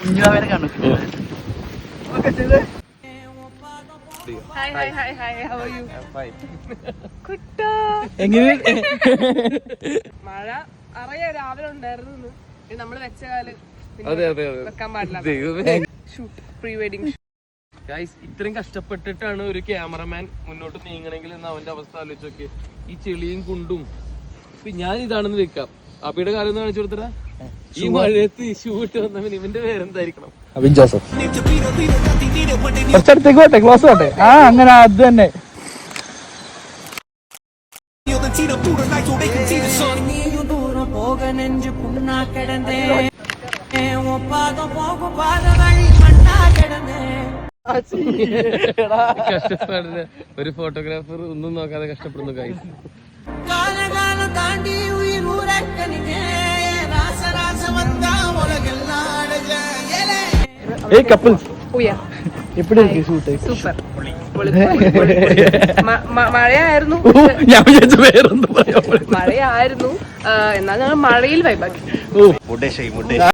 കുഞ്ഞുവാവനെ കാണു. എങ്ങനെ മഴ അറിയാ രാവിലെ ഉണ്ടായിരുന്നു. നമ്മള് വെച്ച കാല് വെക്കാൻ പാടില്ല. പ്രീ വെഡിങ് ഇത്രയും കഷ്ടപ്പെട്ടിട്ടാണ് ഒരു ക്യാമറമാൻ മുന്നോട്ട് നീങ്ങണമെങ്കിൽ എന്ന് അവന്റെ അവസ്ഥ ആലോചിച്ചൊക്കെ. ഈ ചെളിയും കുണ്ടും ഞാൻ ഇതാണെന്ന് വെക്കാം. അപ്പിയുടെ കാലം ഒന്ന് കാണിച്ചു കൊടുത്തരാ. ഈ മഴയത്ത് ഷൂട്ട് വന്നവൻ ഇവന്റെ പേരെന്തായിരിക്കണം? അബിൻ ജോസഫ്. കുറച്ചടുത്തേക്ക് പോട്ടെ, ക്ലോസ് പോട്ടെ. ആ അങ്ങനെ അത് തന്നെ. കഷ്ടപ്പാടിന് ഒരു ഫോട്ടോഗ്രാഫർ ഒന്നും നോക്കാതെ കഷ്ടപ്പെടുന്നു. കാര്യം സൂപ്പർ. മഴയായിരുന്നു, മഴയായിരുന്നു. എന്നാൽ ഞങ്ങൾ മഴയിൽ വൈബാക്കി.